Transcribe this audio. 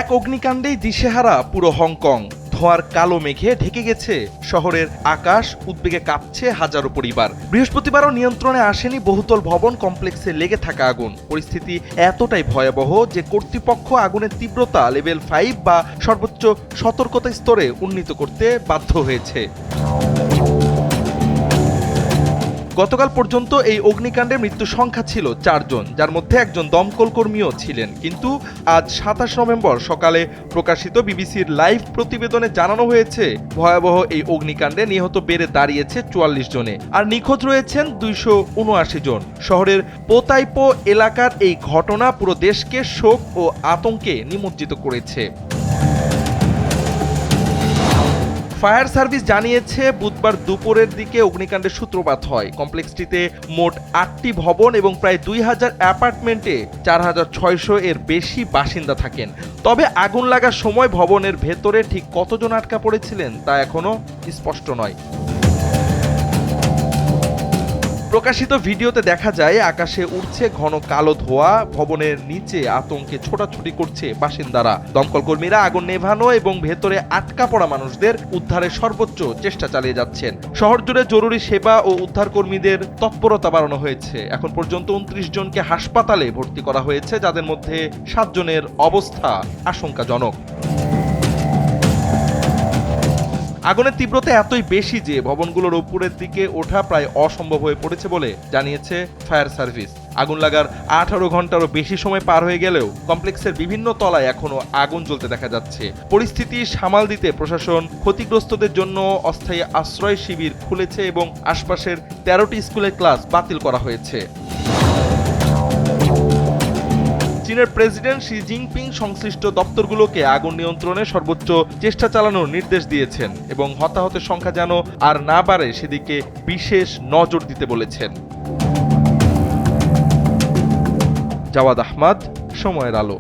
এক অগ্নিকাণ্ডেই দিশেহারা পুরো হংকং। ধোঁয়ার কালো মেঘে ঢেকে গেছে শহরের আকাশ, উদ্বেগে কাঁপছে হাজারো পরিবার। বৃহস্পতিবারও নিয়ন্ত্রণে আসেনি বহুতল ভবন কমপ্লেক্সে লেগে থাকা আগুন। পরিস্থিতি এতটাই ভয়াবহ যে কর্তৃপক্ষ আগুনের তীব্রতা লেভেল 5 বা সর্বোচ্চ সতর্কতা স্তরে উন্নীত করতে বাধ্য হয়েছে। গতকাল পর্যন্ত এই অগ্নিকাণ্ডে মৃত্যু সংখ্যা ছিল 4 জন, যার মধ্যে একজন দমকল কর্মীও ছিলেন। কিন্তু আজ 27 নভেম্বর সকালে প্রকাশিত বিবিসির লাইভ প্রতিবেদনে জানানো হয়েছে ভয়াবহ এই অগ্নিকাণ্ডে নিহত বেড়ে দাঁড়িয়েছে 44 জনে, আর নিখোঁজ রয়েছেন 279 জন। শহরের পোতাইপো এলাকার এই ঘটনা পুরো দেশকে শোক ও আতঙ্কে নিমজ্জিত করেছে। ফায়ার সার্ভিস জানিয়েছে বুধবার দুপুরের দিকে অগ্নিকাণ্ডের সূত্রপাত হয়। কমপ্লেক্সটিতে মোট 8টি ভবন এবং প্রায় 2000 অ্যাপার্টমেন্টে 4600 এর বেশি বাসিন্দা থাকেন। তবে আগুন লাগার সময় ভবনের ভেতরে ঠিক কতজন আটকা পড়েছিলেন তা এখনো স্পষ্ট নয়। প্রকাশিত ভিডিওতে দেখা যায় আকাশে উড়ছে ঘন কালো ধোঁয়া, ভবনের নিচে আতঙ্কে ছোটাছুটি করছে বাসিন্দারা। দমকল কর্মীরা আগুন নেভানো এবং ভেতরে আটকা পড়া মানুষদের উদ্ধারের সর্বোচ্চ চেষ্টা চালিয়ে যাচ্ছেন। শহর জুড়ে জরুরি সেবা ও উদ্ধার কর্মীদের তৎপরতা বাড়ানো হয়েছে। এখন পর্যন্ত 29 জনকে হাসপাতালে ভর্তি করা হয়েছে, যাদের মধ্যে 7 জনের অবস্থা আশঙ্কাজনক। আগুনের তীব্রতা এতই বেশি যে ভবনগুলোর উপরের দিকে ওঠা প্রায় অসম্ভব হয়ে পড়েছে বলে জানিয়েছে ফায়ার সার্ভিস। আগুন লাগার 18 ঘন্টারও বেশি সময় পার হয়ে গেলেও কমপ্লেক্সের বিভিন্ন তলায় এখনো আগুন জ্বলতে দেখা যাচ্ছে। পরিস্থিতি সামাল দিতে প্রশাসন ক্ষতিগ্রস্তদের জন্য অস্থায়ী আশ্রয় শিবির খুলেছে এবং আশপাশের 13টি স্কুলের ক্লাস বাতিল করা হয়েছে। চীনের প্রেসিডেন্ট শি জিনপিং সংশ্লিষ্ট দপ্তরগুলোকে আগুন নিয়ন্ত্রণে সর্বোচ্চ চেষ্টা চালানোর নির্দেশ দিয়েছেন এবং হতাহতের সংখ্যা যেন আর না বাড়ে সেদিকে বিশেষ নজর দিতে বলেছেন। জাওয়াদ আহমদ, সময়ের আলো।